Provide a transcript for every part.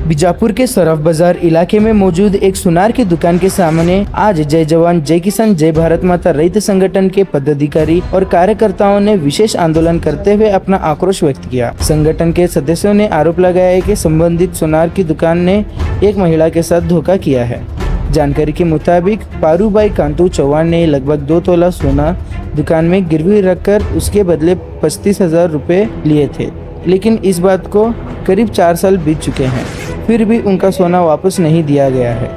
बीजापुर के सरफ बाजार इलाके में मौजूद एक सुनार की दुकान के सामने आज जय जवान जय किसान जय भारत माता रैत संगठन के पदाधिकारी और कार्यकर्ताओं ने विशेष आंदोलन करते हुए अपना आक्रोश व्यक्त किया। संगठन के सदस्यों ने आरोप लगाया है कि संबंधित सुनार की दुकान ने एक महिला के साथ धोखा किया है। जानकारी के मुताबिक पारूबाई कांतू चौहान ने लगभग 2 तोला सोना दुकान में गिरवी रखकर उसके बदले 35,000 रुपए लिए थे, लेकिन इस बात को करीब 4 साल बीत चुके हैं, फिर भी उनका सोना वापस नहीं दिया गया है,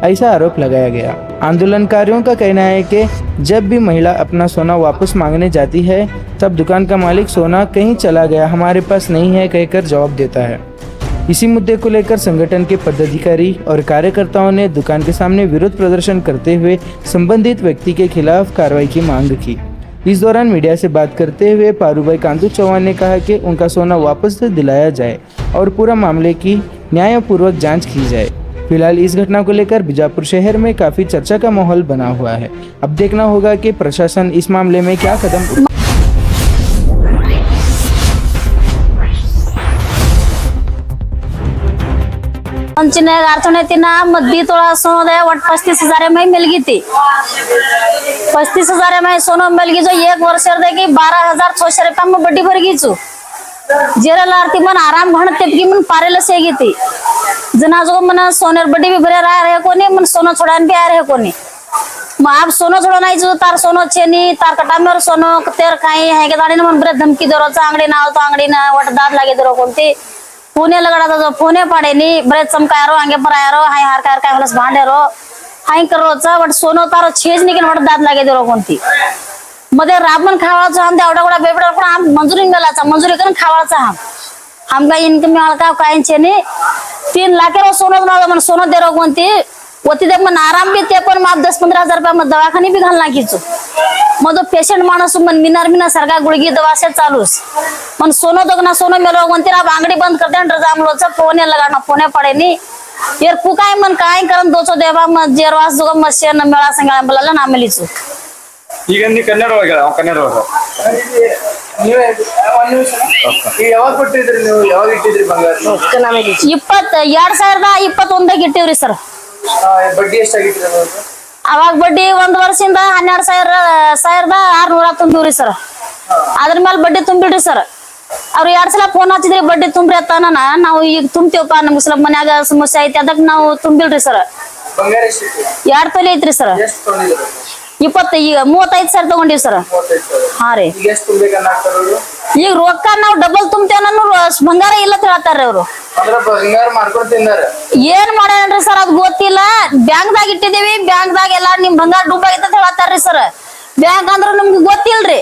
ऐसा आरोप लगाया गया। आंदोलनकारियों का कहना है कि जब भी महिला अपना सोना वापस मांगने जाती है तब दुकान का मालिक सोना कहीं चला गया, हमारे पास नहीं है कहकर जवाब देता है। इसी मुद्दे को लेकर संगठन के पदाधिकारी और कार्यकर्ताओं ने दुकान के सामने विरोध प्रदर्शन करते हुए संबंधित व्यक्ति के खिलाफ कार्रवाई की मांग की। इस दौरान मीडिया से बात करते हुए पारूबाई कांतू चौहान ने कहा कि उनका सोना वापस दिलाया जाए और पूरा मामले की न्यायपूर्वक जांच की जाए। फिलहाल इस घटना को लेकर बीजापुर शहर में काफी चर्चा का माहौल बना हुआ है। अब देखना होगा कि प्रशासन इस मामले में क्या कदम पंचने अर्थने तिना मध्य तोड़ा सोनो दे वट 35,000 में मिल गई थी। 35,000 में सोनो मिल गई जो 1 वर्ष दे की 12,600 रुपया में बड्डी भर गई चु जेरल आरती मन आराम घण तेपकी मन पारेल से गई थी जना जो मन सोनेर बड्डी भी भरे रहे कोनी मन सोनो छोड़ान भी आ रहे कोनी आप सोनो छोड़ो नहीं जो तार सोनो छेनी तार कटा में सोनो तेर काई है के दाड़ी मन बरे धमकी दरो आंगड़ी ना तो आंगड़ी ना वट दाद लागे दरो कोणती फोने लगाड़ा जो फोने पड़े नी बरे चमकायरो आंगे परायरो हाय हार कार काय हलस भांडेरो हाय करोचा वट सोनो तारो छेज निकन वट दाद लागे दरो कोणती मध्ये राबन खावाचा हम एवढा गोडा बेबडा पण हम मंजुरी गेलाचा मंजुरी करून खावाचा हम का इनकम हलका काय छेनी 3 लाख रो सोनो मन सोनो देरो कोणती वती दे मन आराम भी ते पण माप 10-15,000 रुपया में दवाखानी भी घालना कीचो मग पेशंट माणूस मन मिनार सारखा गुळगी दवा से चालूस मन सोनो तो ना सोनो मेलो कोणती आप अंगड़ी बंद कर देन जामलोच फोने लगाना फोने पड़े नी यार पुकाय मन काय करन 200 देवा म जेरवास जो मशीन मेळा संगा बलला ना मेलिचो ಈಗ ನೀ ಕನ್ನಡ ನೀವು ಒಂದು ನಿಮಿಷ ಯಾವಾಗ ಕೊಟ್ಟಿದ್ರಿ ನೀವು ಯಾವಾಗ ಇಟ್ಟಿದ್ರಿ ಬಂಗಾರ 2021 ಇಟ್ಟಿವ್ರಿ ಸರ್ ಬಡ್ಡಿ ಎಷ್ಟಾಗಿತ್ತು ಅವಾಗ ಬಡ್ಡಿ 1 ವರ್ಷದಿಂದ 12,600 ತುಂಬಿವ್ರಿ ಸರ್ ಅದ್ರ ಮೇಲೆ ಬಡ್ಡಿ ತುಂಬಿಡ್ರಿ ಸರ್ ಅವ್ರು 2 ಸಲ ಫೋನ್ ಹಚ್ಚಿದ್ರಿ ಬಡ್ಡಿ ತುಂಬ್ರಿ ಅತ್ತಾನ ನಾವು ಈಗ ತುಂಬ್ತೀವಪ್ಪ ನಮ್ಗೆ ಸ್ವಲ್ಪ ಮನ್ಯಾಗ ಸಮಸ್ಯೆ ಐತಿ ಅದಕ್ಕೆ ನಾವು ತುಂಬಿಲ್ರಿ ಸರ್ ಬಂಗಾರ ಎಷ್ಟಿತ್ತು 2 ತೊಲೆ ಐತ್ರಿ ಸರ್ ಎಷ್ಟು ತೊಗೊಂಡಿದ್ರಿ 35 ಸಾವಿರ ತಗೊಂಡಿವಿ ಸರ್ ಹಾ ರೀ ಈಗ ಎಷ್ಟು ತುಂಬಬೇಕನ್ನಾಗ್ತಾರವ್ರು ಈಗ ರೊಕ್ಕ ನಾವು ಡಬಲ್ ತುಂಬ್ತೇವ ಬಂಗಾರ ಇಲ್ಲ ಹೇಳ್ತಾರ್ರಿ ಅವ್ರು ಅಂದ್ರೆ ಬಂಗಾರ ಮಾಡ್ಕೊಂಡು ತಿಂದಾರ ಏನ್ ಮಾಡ್ಯಾನ್ರಿ ಸರ್ ಅದ್ ಗೊತ್ತಿಲ್ಲ ಬ್ಯಾಂಕ್ ದಾಗ ಇಟ್ಟಿದೀವಿ ಬ್ಯಾಂಕ್ ದಾಗ ಎಲ್ಲಾ ನಿಮ್ ಬಂಗಾರ ಡೂಬ್ ಆಗೈತೆ ಅಂತ ಹೇಳ್ತಾರ್ರಿ ಸರ್ ಬ್ಯಾಂಕ್ ಅಂದ್ರ ನಮ್ಗೆ ಗೊತ್ತಿಲ್ರಿ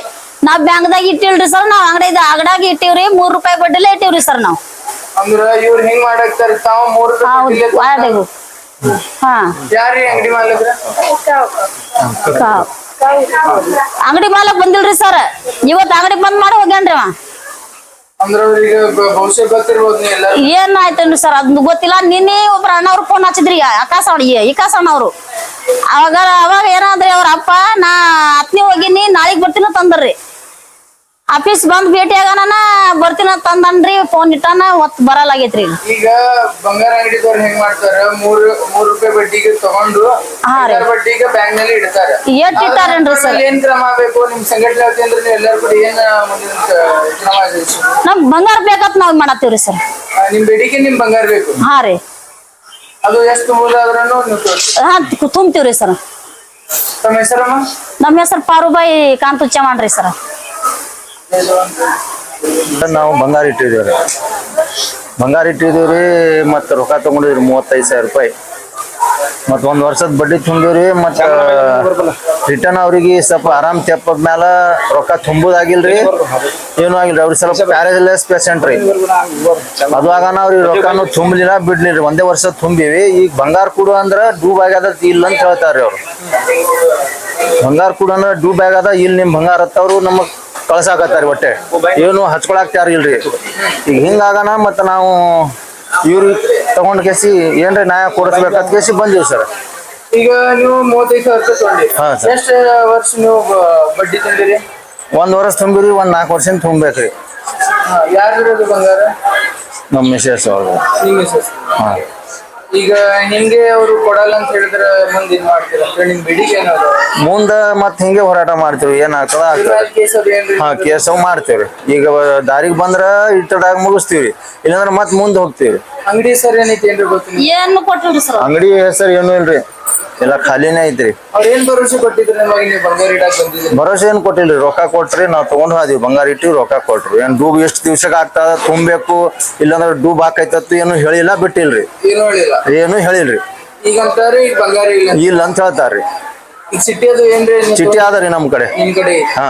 ನಾವ್ ಬ್ಯಾಂಕ್ ದಾಗ ಇಟ್ಟಿಲ್ರಿ ಸರ್ ನಾವ್ ಅಂಗಡಿಯಾಗ ಇಟ್ಟಿವ್ರಿ 3 ರೂಪಾಯಿ ಬಡ್ಡಿಲೇ ಇಟ್ಟಿವ್ರಿ ಸರ್ ನಾವ್ ಅಂದ್ರ ಇವ್ರು ಹಿಂಗ್ ಮಾಡಾಕ್ತಾರ ತಾವ್ 3 ರೂಪಾಯಿ ಹಾ ಯಾರಿ ಅಂಗಡಿ ಮಾಲಕ್ರ ಅಂಗಡಿ ಮಾಲಕ್ ಬಂದಿಲ್ರಿ ಸರ್ ಇವತ್ ಅಂಗಡಿ ಬಂದ್ ಮಾಡಿ ಹೋಗ್ಯಾನ್ರಿ ಅವ ಅಂದ್ರ ಅವ್ರಿಗೆ ಭವಿಷ್ಯ ಗೊತ್ತಿರ್ಬೋದು ನೀ ಎಲ್ಲ ಏನ್ ಆಯ್ತೇನ್ರಿ ಸರ್ ಅದ್ ಗೊತ್ತಿಲ್ಲ ನಿನ್ನೆ ಒಬ್ರ ಅಣ್ಣವ್ರು ಫೋನ್ ಹಚ್ಚಿದ್ರಿ ವಿಕಾಸ್ ಅಣ್ಣವ್ರು ಅವಾಗ ಏನಾದ್ರಿ ಅವ್ರ ಅಪ್ಪ ನಾ ಅತ್ನಿ ಹೋಗಿನಿ ನಾಳೆಗ್ ಬರ್ತೀನ ತಂದ್ರಿ ಆಫೀಸ್ ಬಂದ್ ಭೇಟಿ ಆಗಾನ ಬರ್ತೀನ ತಂದನ್ರಿ ಫೋನ್ ಇಟ್ಟಾನ ಹೊತ್ತು ಬರಲಾಗೈತ್ರಿ ಈಗ ಬಂಗಾರ ಅಂಗಡಿದವ್ರು ಹೆಂಗ್ ಮಾಡ್ತಾರ 3 ರೂಪಾಯಿ ಬಡ್ಡಿಗೆ ತಗೊಂಡು ಬಡ್ಡಿಗೆ ಬ್ಯಾಂಕ್ ನಲ್ಲಿ ಇಡ್ತಾರ ಎಷ್ಟ್ ಇಟ್ಟಾರೇನ್ರಿ ಸರ್ ಏನ್ ಕ್ರಮ ಬೇಕು ನಿಮ್ ಸಂಘಟನೆ ಅಂದ್ರೆ ನೀವು ಎಲ್ಲರೂ ಕೂಡ ಏನ್ ಕ್ರಮ ನಮ್ ಬಂಗಾರ ಬೇಕಂತ ನಾವ್ ಮಾಡತ್ತೀವ್ರಿ ಸರ್ ನಿಮ್ ಬೇಡಿಕೆ ನಿಮ್ ಬಂಗಾರ ಬೇಕು ಹಾ ರೀ ಅದು ಎಷ್ಟು ತುಂಬುದಾದ್ರೂ ಹಾ ತುಂಬ್ತೀವ್ರಿ ಸರ್ ತಮ್ಮ ಹೆಸರಮ್ಮ ನಮ್ಮ ಹೆಸರು ಪಾರುಬಾಯಿ ಕಾಂತು ಚವಾಣ್ ರೀ ಸರ್ ನಾವು ಬಂಗಾರ ಇಟ್ಟಿದ್ದೀವ್ರಿ ಮತ್ತೆ ರೊಕ್ಕ ತಗೊಂಡಿದ್ರಿ 35,000 ರೂಪಾಯಿ ಮತ್ 1 ವರ್ಷದ ಬಡ್ಡಿ ತುಂಬಿವ್ರಿ ಮತ್ತ ರಿಟರ್ನ್ ಅವ್ರಿಗೆ ಸ್ವಲ್ಪ ಆರಾಮ್ ತೆಪ್ಪದ ಮ್ಯಾಲ ರೊಕ್ಕ ತುಂಬುದಾಗಿಲ್ರಿ ಏನು ಆಗಿಲ್ರಿ ಅವ್ರಿಗೆ ಸ್ವಲ್ಪ ಪ್ಯಾರಾಲಿಸಿಸ್ ಪೇಷಂಟ್ ರೀ ಅದು ಆಗಾನ ಅವ್ರಿಗೆ ರೊಕ್ಕನು ತುಂಬಲಿಲ್ಲ ಬಿಡ್ಲಿಲ್ರಿ 1 ವರ್ಷ ತುಂಬಿವಿ ಈಗ ಬಂಗಾರ ಕೊಡು ಅಂದ್ರ ಡೂಬ್ ಆಗ್ಯದ ಇಲ್ಲ ಅಂತ ಹೇಳ್ತಾರ್ರಿ ಅವ್ರು ಬಂಗಾರ ಕೊಡು ಅಂದ್ರ ಡೂಬ್ ಆಗ್ಯದ ಇಲ್ಲಿ ನಿಮ್ ಬಂಗಾರ ಹತ್ತವ್ರು ನಮಗ್ ಕಳ್ಸಾಕತ್ತಾರಿ ಒಟ್ಟೆ ಏನು ಹಚ್ಕೊಳಕ್ ಯಾರು ಇಲ್ರಿ ಈಗ ಹಿಂಗಾಗನ ಮತ್ತ ನಾವು ಇವ್ರಿಗೆ ತಗೊಂಡ್ ಕೇಸಿ ಏನ್ರಿ ನ್ಯಾಯ ಕೊಡಿಸ್ಬೇಕಂತ ಕೇಸಿ ಬಂದಿವಿ ಸರ್ ಈಗ ನೀವು 35,000 ತಗೊಂಡಿ ಎಷ್ಟು ವರ್ಷ ನೀವು ಬಡ್ಡಿ ತುಂಬಿರಿ 1 ವರ್ಷ ತುಂಬಿರಿ 4 ವರ್ಷ ತುಂಬಬೇಕ್ರಿ ಯಾರ್ದು ಬಂಗಾರ ನಮ್ಮ ಮಿಸಸ್ ಅವ್ರದ್ದು. ನಿಮ್ಮ ಮಿಸಸ್. ಹಾ ಈಗ ಹಿಂಗೆ ಅವರು ಕೊಡಲ್ಲ ಅಂತ ಹೇಳಿದ್ರೆ ಮುಂದೆ ಇದ್ ಮಾಡ್ತೀರಾ ನಿಮ್ ಬೇಡಿಕೆ ಏನಾದ್ರು ಮುಂದ ಮತ್ ಹಿಂಗೆ ಹೋರಾಟ ಮಾಡ್ತೀವಿ, ಏನಾಗ್ತದ ಆಗ್ತದ. ಕೇಸ್ ಅದು ಏನ್ರಿ? ಹಾ ಕೇಸ್ ಮಾಡ್ತೇವ್ರಿ. ಈಗ ದಾರಿಗೆ ಬಂದ್ರ ಇಟ್ಟದಾಗ ಮುಗಿಸ್ತೀವ್ರಿ, ಇಲ್ಲಾಂದ್ರ ಮತ್ ಮುಂದ್ ಹೋಗ್ತೀವ್ರಿ. ಅಂಗಡಿ ಸರ್ ಏನೈತಿ ಏನ್ರಿ ಗೊತ್ತಿಲ್ಲ. ಏನು ಕೊಟ್ಟಿಲ್ರಿ ಸರ್. ಅಂಗಡಿ ಹೆಸರು ಏನು ಇಲ್ರಿ, ಎಲ್ಲ ಖಾಲಿನೇ ಐತ್ರಿ. ಅವ್ರ ಏನ್ ಭರವಸೆ ಕೊಟ್ಟಿದ್ರು ನಿಮಗೆ ನೀವು ಬಂಗಾರ ಇಡಾಕ್ ಬಂದಿದ್ರಿ? ಭರೋಸೆ ಏನ್ ಕೊಟ್ಟಿಲ್ರಿ, ರೊಕ್ಕ ಕೊಟ್ರಿ ನಾವ್ ತಗೊಂಡ್ ಹೋದಿವಿ, ಬಂಗಾರ ಇಟ್ಟಿವಿ, ರೊಕ್ಕ ಕೊಟ್ರಿ. ಏನ್ ಡೂಬ್ ಎಷ್ಟ್ ದಿವ್ಸಕ್ಕೆ ಆಗ್ತದ ತುಂಬೇಕು ಇಲ್ಲಾಂದ್ರ ಡೂಬ್ ಹಾಕೈತತ್ತು ಏನು ಹೇಳಿಲ್ಲ, ಬಿಟ್ಟಿಲ್ರಿ. ಏನು ಹೇಳಿಲ್ಲ, ಏನು ಹೇಳಿಲ್ರಿ. ಈಗ ಅಂತಾರ ಈಗ ಬಂಗಾರ ಇಲ್ಲ ಇಲ್ಲ ಅಂತ ಹೇಳ್ತಾರ್ರಿ. ಈಗ ಸಿಟಿ ಅದು ಏನ್ರಿ? ಚಿಟ್ಟಿ ಆದ್ರಿ ನಮ್ ಕಡೆ. ನಿಮ್ ಕಡೆ ಹಾ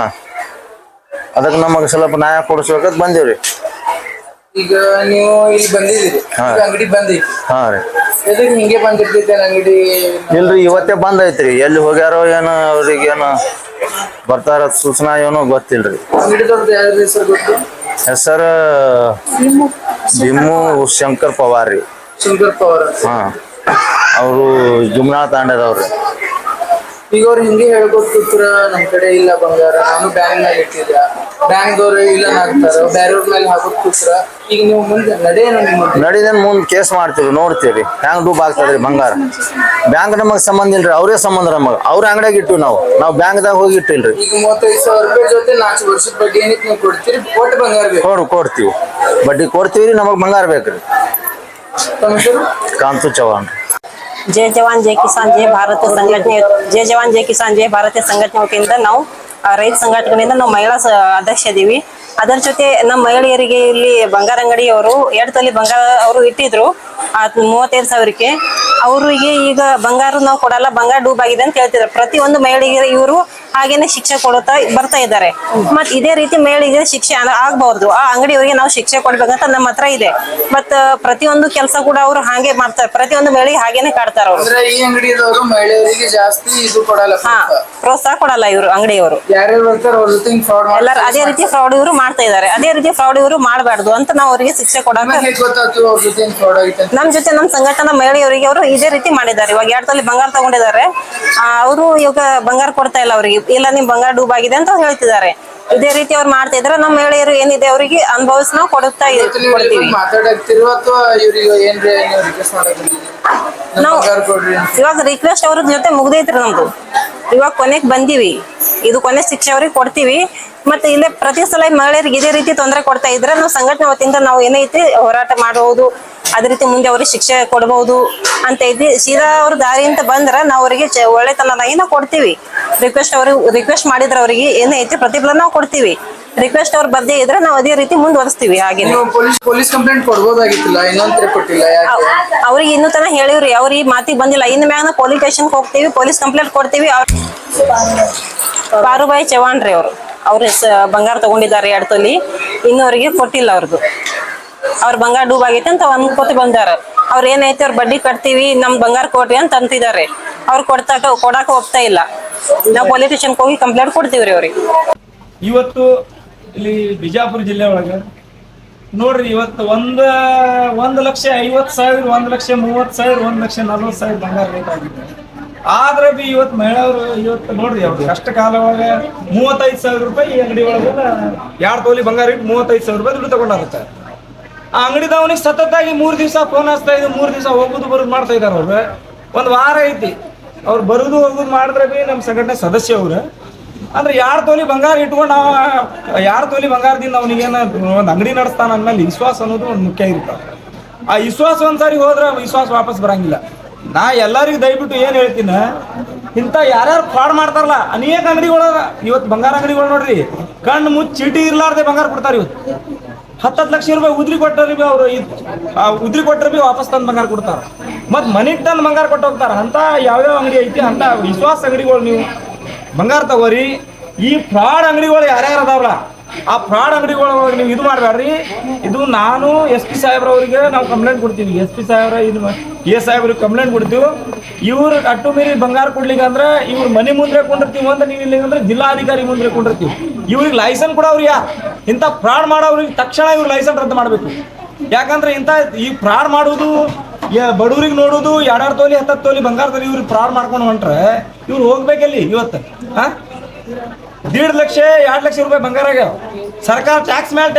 ಅದಕ್ಕೆ ನಮಗ್ ಸ್ವಲ್ಪ ನ್ಯಾಯ ಕೊಡಿಸ್ಬೇಕಂತ ಬಂದೇವ್ರಿ. ಈಗ ನೀವು ಇಲ್ಲಿ ಬಂದಿದ್ದೀರಿ, ಈಗ ಅಂಗಡಿ ಬಂದೈತಿ. ಹಾ ರೀ. ಎದಕ್ ಹಿಂಗೆ ಬಂದಿರ್ತೈತೆ ಅಂಗಡಿ? ಇಲ್ರಿ ಇವತ್ತೇ ಬಂದ್ ಐತ್ರಿ, ಎಲ್ಲಿ ಹೋಗ್ಯಾರೋ ಏನೋ ಅವ್ರಿಗೆ ಏನೋ ಬರ್ತಾರ ಸೂಚನಾ ಏನೋ ಗೊತ್ತಿಲ್ರಿ. ಅಂಗಡಿದವ್ರದ್ದು ಯಾವ್ದು ಹೆಸರು ಗೊತ್ತು? ಹೆಸರು ಭೀಮು ಶಂಕರ್ ಪವಾರ್ ರೀ. ಶಂಕರ್ ಪವಾರ್. ಹಾ ಅವರು ಜುಮ್ನಾ ತಾಂಡದವ್ರಿ. ಈಗ ಅವ್ರು ಹಿಂಗೆ ಹೇಳ್ಕೊಟ್ ಕೂತ್ರ ನಮ್ ಕಡೆ ಇಲ್ಲ ಬಂಗಾರ, ನಾನು ಬ್ಯಾಂಕ್ ಮೇಲೆ ಇಟ್ಟಿದ್ದ, ಬ್ಯಾಂಕ್ದವ್ರು ಇಲ್ಲ ಹಾಕ್ತಾರ, ಬೇರೆಯವ್ರ ಮೇಲೆ ಹಾಕೋದ್ ಕೂತ್ರ ಈಗ ನೀವು ಮುಂದೆ ನಡೆಯೇನು? ನಿಮ್ಮ ನಡಿದೇನ್ ಮುಂದ್ ಕೇಸ್ ಮಾಡ್ತೀವಿ, ನೋಡ್ತೀವಿ ಹ್ಯಾಂಗ್ ಡೂಬ್ ಆಗ್ತದ್ರಿ ಬಂಗಾರ. ಬ್ಯಾಂಕ್ ನಮಗ್ ಸಂಬಂಧ ಇಲ್ರಿ, ಅವ್ರೇ ಸಂಬಂಧ ನಮಗ್. ಅವ್ರ ಅಂಗಡಿಯಾಗ ಇಟ್ಟಿವಿ ನಾವು ಬ್ಯಾಂಕ್ದಾಗ ಹೋಗಿ ಇಟ್ಟಿಲ್ರಿ. ಈಗ 35,000 ರೂಪಾಯಿ ಜೊತೆ 4 ವರ್ಷದ ಬಡ್ಡಿ ಏನಕ್ಕೆ ನೀವು ಕೊಡ್ತೀರಿ? ಒಟ್ಟು ಬಂಗಾರ ಬೇಕು? ಕೊಡ್ತೀವಿ, ಬಡ್ಡಿ ಕೊಡ್ತೀವಿ ರೀ, ನಮಗ್ ಬಂಗಾರ ಬೇಕ್ರಿ. ತಮ್ಮ ಹೆಸರು? ಕಾಂತು ಚವ್ಹಾಣ್. ಜೈ ಜವಾನ್ ಜೈ ಕಿಸಾನ್ ಜೈ ಭಾರತ ಸಂಘಟನೆ, ಜೈ ಜವಾನ್ ಜೈ ಕಿಸಾನ್ ಜೈ ಭಾರತೀಯ ಸಂಘಟನೆ ವತಿಯಿಂದ ನಾವು ರೈತ ಸಂಘಟನೆಯಿಂದ ನಾವು ಮಹಿಳಾ ಅಧ್ಯಕ್ಷ ಇದೀವಿ. ಅದರ ಜೊತೆ ನಮ್ಮ ಮಹಿಳೆಯರಿಗೆ ಇಲ್ಲಿ ಬಂಗಾರ ಅಂಗಡಿಯವರು 2 ತೊಲಿ ಬಂಗಾರ ಅವರು ಇಟ್ಟಿದ್ರು 35,000ಕ್ಕೆ. ಅವರಿಗೆ ಈಗ ಬಂಗಾರ ನಾವು ಕೊಡಲ್ಲ, ಬಂಗಾರ ಡೂಬ್ ಆಗಿದೆ ಅಂತ ಹೇಳ್ತಿದ್ರು. ಪ್ರತಿಯೊಂದು ಮಹಿಳೆಯರಿಗೆ ಇವರು ಹಾಗೇನೆ ಶಿಕ್ಷೆ ಕೊಡುತ್ತಾ ಬರ್ತಾ ಇದ್ದಾರೆ. ಮತ್ ಇದೇ ರೀತಿ ಮಹಿಳೆಗೆ ಶಿಕ್ಷೆ ಆಗ್ಬಹುದು, ಆ ಅಂಗಡಿಯವರಿಗೆ ನಾವು ಶಿಕ್ಷೆ ಕೊಡ್ಬೇಕಂತ ನಮ್ಮ ಹತ್ರ ಇದೆ. ಮತ್ ಪ್ರತಿಯೊಂದು ಕೆಲಸ ಕೂಡ ಅವರು ಹಾಗೆ ಮಾಡ್ತಾರೆ, ಪ್ರತಿಯೊಂದು ಮಹಿಳೆಗೆ ಹಾಗೇನೆ ಕಾಡ್ತಾರ ಅವ್ರು. ಅಂದ್ರೆ ಈ ಅಂಗಡಿಯವರು ಮಹಿಳೆಯರಿಗೆ ಜಾಸ್ತಿ ಇದು ಕೊಡಲ್ಲ, ಪ್ರೋತ್ಸಾಹ ಕೊಡಲ್ಲ ಇವರು ಅಂಗಡಿಯವರು. ಯಾರ್ಯಾರು ಬರ್ತಾರೆ ಅವ್ರ ಜೊತೆ ಫ್ರಾಡ್ ಎಲ್ಲರೂ ಅದೇ ರೀತಿ ಫ್ರಾಡ್ ಇವರು ಮಾಡ್ತಾ ಇದ್ದಾರೆ. ಅದೇ ರೀತಿ ಫ್ರಾಡ್ ಇವರು ಮಾಡಬಾರ್ದು ಅಂತ ನಾವು ಅವರಿಗೆ ಶಿಕ್ಷೆ ಕೊಡಕ್ಕೆ ಗೊತ್ತಾಯ್ತು ಅವ್ರ ಜೊತೆ ಫ್ರಾಡ್ ಆಗಿತ್ತು. ನಮ್ ಜೊತೆ ನಮ್ಮ ಸಂಘಟನಾ ಮಹಿಳೆಯರಿಗೆ ಅವರು ಇದೇ ರೀತಿ ಮಾಡಿದ್ದಾರೆ. ಇವಾಗ 2 ತೊಲಿ ಬಂಗಾರ ತಗೊಂಡಿದ್ದಾರೆ, ಅವರು ಇವಾಗ ಬಂಗಾರ ಕೊಡ್ತಾ ಇಲ್ಲ ಅವರಿಗೆ, ಇಲ್ಲ ನಿಮ್ ಬಂಗಾರ ಡೂಬ್ ಆಗಿದೆ ಅಂತ ಹೇಳ್ತಿದ್ದಾರೆ. ಇದೇ ರೀತಿ ಅವ್ರು ಮಾಡ್ತಾ ಇದ್ರೆ ನಮ್ಮ ಮಹಿಳೆಯರು ಏನಿದೆ ಅವರಿಗೆ ಅನುಭವಿಸ್ ನಾವು ಕೊಡ್ತೀವಿ. ಮಾತಾಡಕ್ತಿರುವ ಅಥವಾ ಇವ್ರಿಗೆ ಏನ್ರಿ ನೀವು ರಿಕ್ವೆಸ್ಟ್ ಮಾಡಕ್ ನಾವು ಇವಾಗ ರಿಕ್ವೆಸ್ಟ್ ಅವ್ರ ಜೊತೆ ಮುಗ್ದೈತ್ರಿ ನಮ್ದು. ಇವಾಗ ಕೊನೆಗೆ ಬಂದೀವಿ, ಇದು ಕೊನೆ ಶಿಕ್ಷೆ ಅವ್ರಿಗೆ ಕೊಡ್ತೀವಿ. ಮತ್ತೆ ಇಲ್ಲೇ ಪ್ರತಿ ಸಲ ಮಹಿಳೆಯರಿಗೆ ಇದೇ ರೀತಿ ತೊಂದರೆ ಕೊಡ್ತಾ ಇದ್ರೆ ನಾವು ಸಂಘಟನೆ ವತಿಯಿಂದ ನಾವು ಏನೈತಿ ಹೋರಾಟ ಮಾಡಬಹುದು, ಅದೇ ರೀತಿ ಮುಂದೆ ಅವ್ರಿಗೆ ಶಿಕ್ಷೆ ಕೊಡಬಹುದು ಅಂತ ಐತಿ. ಸೀದಾ ಅವ್ರ ದಾರಿಯಿಂದ ಬಂದ್ರೆ ನಾವು ಅವರಿಗೆ ಒಳ್ಳೆತನದಾಗಿ ನಾವು ಕೊಡ್ತೀವಿ. ರಿಕ್ವೆಸ್ಟ್ ಮಾಡಿದ್ರೆ ಅವರಿಗೆ ಏನೈತಿ ಪ್ರತಿಫಲ ನಾವು ಕೊಡ್ತೀವಿ. ರಿಕ್ವೆಸ್ಟ್ ಅವ್ರು ಬರ್ದೇ ಇದ್ರೆ ನಾವು ಅದೇ ರೀತಿ ಮುಂದುವರಿಸ್ತೀವಿ. ಹಾಗೆ ಪೊಲೀಸ್ ಕಂಪ್ಲೇಂಟ್ ಕೊಡ್ಬೋದಾಗಿತ್ತಿಲ್ಲ, ಇನ್ನೊಂದು ಕೊಟ್ಟಿಲ್ಲ. ಅವ್ರಿಗೆ ಇನ್ನೂ ತನ ಹೇಳಿವ್ರಿ, ಅವ್ರ ಈ ಮಾತಿಗೆ ಬಂದಿಲ್ಲ. ಇನ್ನು ಮ್ಯಾಗ ನಾವು ಪೊಲೀಸ್ ಸ್ಟೇಷನ್ ಹೋಗ್ತೀವಿ, ಪೊಲೀಸ್ ಕಂಪ್ಲೇಂಟ್ ಕೊಡ್ತೀವಿ. ಪಾರುಬಾಯಿ ಚವ್ಹಾಣ್ ರೀ ಅವ್ರ ಬಂಗಾರ ತಗೊಂಡಿದ್ದಾರೆ 2 ತೊಲಿ, ಇನ್ನವರಿಗೆ ಕೊಟ್ಟಿಲ್ಲ. ಅವ್ರದ್ದು ಅವ್ರ ಬಂಗಾರ ಡೂಬ್ ಆಗೈತೆ ಅಂತ ಅನ್ಕೋತಿ ಬಂದಾರ. ಅವ್ರ ಏನೈತಿ ಅವ್ರ ಬಡ್ಡಿ ಕಟ್ತೀವಿ, ನಮ್ ಬಂಗಾರ ಕೊಡ್ರಿ ಅಂತ ಅಂತಿದ್ದಾರೆ. ಅವ್ರು ಕೊಡಾಕ ಹೋಗ್ತಾ ಇಲ್ಲ. ನಾವು ಪೊಲೀಸ್ ಸ್ಟೇಷನ್ ಹೋಗಿ ಕಂಪ್ಲೇಂಟ್ ಕೊಡ್ತೀವ್ರಿ ಅವ್ರಿಗೆ. ಇವತ್ತು ಇಲ್ಲಿ ಬಿಜಾಪುರ ಜಿಲ್ಲೆ ಒಳಗೆ ನೋಡ್ರಿ, ಇವತ್ತು 1,50,000, 1,30,000, 1,40,000 ಬಂಗಾರ ರೇಟ್ ಆಗಿದೆ. ಆದ್ರೆ ಬಿ ಇವತ್ತು ಮಹಿಳೆಯರು ಇವತ್ತು ನೋಡ್ರಿ ಅವ್ರು ಕಷ್ಟ ಕಾಲ ಒಳಗೆ 35,000 ರೂಪಾಯಿ ಈ ಅಂಗಡಿ ಒಳಗೆ 2 ತೊಲಿ ಬಂಗಾರ ಇಟ್ಟು 35,000 ರೂಪಾಯಿ ದುಡ್ಡು ತಗೊಂಡಾಗುತ್ತೆ. ಆ ಅಂಗಡಿದವನಿಗೆ ಸತತಾಗಿ 3 ದಿವಸ ಫೋನ್ ಹಚ್ತಾ ಇದ್ದು, 3 ದಿವಸ ಹೋಗುದು ಬರೋದು ಮಾಡ್ತಾ ಇದಾರೆ. ಅವ್ರು 1 ವಾರ ಐತಿ ಅವ್ರು ಬರುದು ಹೋಗುದು ಮಾಡಿದ್ರೆ ಬಿ ನಮ್ಮ ಸಂಘಟನೆ ಸದಸ್ಯ ಅವ್ರು. ಅಂದ್ರೆ 2 ತೊಲಿ ಬಂಗಾರ ಇಟ್ಕೊಂಡು ನಾವು 2 ತೊಲಿ ಬಂಗಾರದಿಂದ ಅವನಿಗೇನ ಒಂದು ಅಂಗಡಿ ನಡೆಸ್ತಾನ ಅಂದ್ಮೇಲೆ ವಿಶ್ವಾಸ ಅನ್ನೋದು ಒಂದು ಮುಖ್ಯ ಇರ್ತಾವ. ಆ ವಿಶ್ವಾಸ ಒಂದ್ಸಾರಿ ಹೋದ್ರೆ ವಿಶ್ವಾಸ ವಾಪಸ್ ಬರಂಗಿಲ್ಲ. ನಾ ಎಲ್ಲರಿಗೂ ದಯವಿಟ್ಟು ಏನ್ ಹೇಳ್ತೀನ, ಇಂಥ ಯಾರ್ಯಾರು ಫ್ರಾಡ್ ಮಾಡ್ತಾರಲ್ಲ ಅನೇಕ ಅಂಗಡಿಗಳಾಗ ಇವತ್ತು ಬಂಗಾರ ಅಂಗಡಿಗಳು ನೋಡ್ರಿ, ಕಣ್ಣು ಮುಚ್ಚಿ ಚೀಟಿ ಇರ್ಲಾರ್ದೆ ಬಂಗಾರ ಕೊಡ್ತಾರೆ. ಇವತ್ತು 10 ಲಕ್ಷ ರೂಪಾಯಿ ಉದ್ರಿ ಕೊಟ್ಟರೆ ಬಿ ಅವರು ಉದ್ರಿ ಕೊಟ್ಟರೆ ಬಿ ವಾಪಸ್ ತಂದು ಬಂಗಾರ ಕೊಡ್ತಾರ, ಮತ್ ಮನೆಗೆ ತಂದು ಬಂಗಾರ ಕೊಟ್ಟು ಹೋಗ್ತಾರ. ಅಂತ ಯಾವ್ಯಾವ ಅಂಗಡಿ ಐತಿ ಅಂತ ವಿಶ್ವಾಸ ಅಂಗಡಿಗಳು ನೀವು ಬಂಗಾರ ತಗೋರಿ. ಈ ಫ್ರಾಡ್ ಅಂಗಡಿಗಳು ಯಾರ್ಯಾರು ಅದಾವ್ರ ಆ ಫ್ರಾಡ್ ಅಂಗಡಿಗಳೊಳಗೆ ನೀವು ಇದು ಮಾಡಬೇಡ್ರಿ. ಇದು ನಾನು SP ಸಾಹೇಬ್ರವ್ರಿಗೆ ನಾವು ಕಂಪ್ಲೇಂಟ್ ಕೊಡ್ತೀವಿ. SP ಸಾಹೇಬ್ರ ಇದು ಸಾಹೇಬ್ರಿಗೆ ಕಂಪ್ಲೇಂಟ್ ಕೊಡ್ತೀವಿ. ಇವ್ರು ಅಟ್ಟು ಮೀರಿ ಬಂಗಾರ ಕೊಡ್ಲಿಕ್ಕೆ ಅಂದ್ರೆ ಇವ್ರ ಮನೆ ಮುಂದೆ ಕೊಂಡಿರ್ತೀವಿ ಅಂತ, ನೀವು ಇಲ್ಲಿ ಅಂದ್ರೆ ಜಿಲ್ಲಾಧಿಕಾರಿ ಮುಂದೆ ಕೊಂಡಿರ್ತೀವಿ. ಇವ್ರಿಗೆ ಲೈಸೆನ್ಸ್ ಕೊಡೋರು ಯಾರು? ಇಂಥ ಫ್ರಾಡ್ ಮಾಡೋರಿಗೆ ತಕ್ಷಣ ಇವ್ರ ಲೈಸೆನ್ಸ್ ರದ್ದು ಮಾಡಬೇಕು. ಯಾಕಂದ್ರೆ ಈ ಫ್ರಾಡ್ ಮಾಡೋದು ಬಡವ್ರಿಗೆ ನೋಡೋದು 2 ತೊಲಿ 10 ತೊಲಿ ಬಂಗಾರದಲ್ಲಿ ಇವ್ರಿಗೆ ಫ್ರಾಡ್ ಮಾಡ್ಕೊಂಡು ಹೊಂಟ್ರೆ ಇವ್ರು ಹೋಗ್ಬೇಕಲ್ಲಿ. ಇವತ್ತು 1.5 ಲಕ್ಷ 2 ಲಕ್ಷ ರೂಪಾಯಿ ಬಂಗಾರ ಆಗ್ಯಾವ. ಸರ್ಕಾರ ಟ್ಯಾಕ್ಸ್ ಮೇಲೆ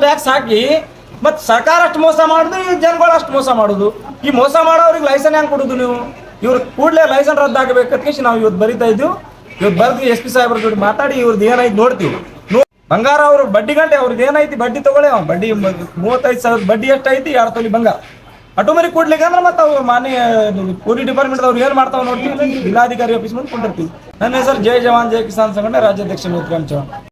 ಟ್ಯಾಕ್ಸ್ ಹಾಕಿ ಮತ್ ಸರ್ಕಾರ ಅಷ್ಟು ಮೋಸ ಮಾಡುದು, ಈ ಜನಗಳು ಅಷ್ಟು ಮೋಸ ಮಾಡುದು. ಈ ಮೋಸ ಮಾಡೋರಿಗೆ ಲೈಸೆನ್ಸ್ ಹೆಂಗ್ ಕೊಡುದು ನೀವು? ಇವ್ರ ಕೂಡಲೇ ಲೈಸೆನ್ಸ್ ರದ್ದಾಗಬೇಕಂತ ನಾವು ಇವತ್ತು ಬರಿತಾ ಇದ್ದೀವಿ. ಇವತ್ತು ಬರ್ದು SP ಸಾಹೇಬ್ರ ಜೊತೆ ಮಾತಾಡಿ ಇವ್ರದ್ದು ಏನೈತಿ ನೋಡ್ತೀವಿ. ಬಂಗಾರ ಅವ್ರ ಬಡ್ಡಿ ಗಂಟೆ ಅವ್ರದ್ದು ಏನೈತಿ ಬಡ್ಡಿ ತಗೊಳ್ಳಿ, ಬಡ್ಡಿ 35,000 ಬಡ್ಡಿ ಎಷ್ಟೈತಿ, 2 ತೊಲಿ ಬಂಗಾರ ಆಟೋಮೆರಿ ಕೊಡ್ಲಿಕ್ಕೆ ಅಂದ್ರೆ ಮತ್ತೆ ಅವ್ರು ಮಾನ್ಯ ಪೊಲೀಸ್ ಡಿಪಾರ್ಟ್ಮೆಂಟ್ ಅವ್ರು ಏನು ಮಾಡ್ತಾವ ನೋಡ್ತೀವಿ. ಜಿಲ್ಲಾಧಿಕಾರಿ ಆಫೀಸ್ ಮುಂದೆ ಕೊಂಡಿರ್ತೀವಿ. ನನ್ನ ಹೆಸರು ಜೈ ಜವಾನ್ ಜೈ ಕಿಸಾನ್ ಸಂಘಟನೆ ರಾಜ್ಯಾಧ್ಯಕ್ಷ ವಿಕ್ರಮ್ ಚೌಹಾಣ್.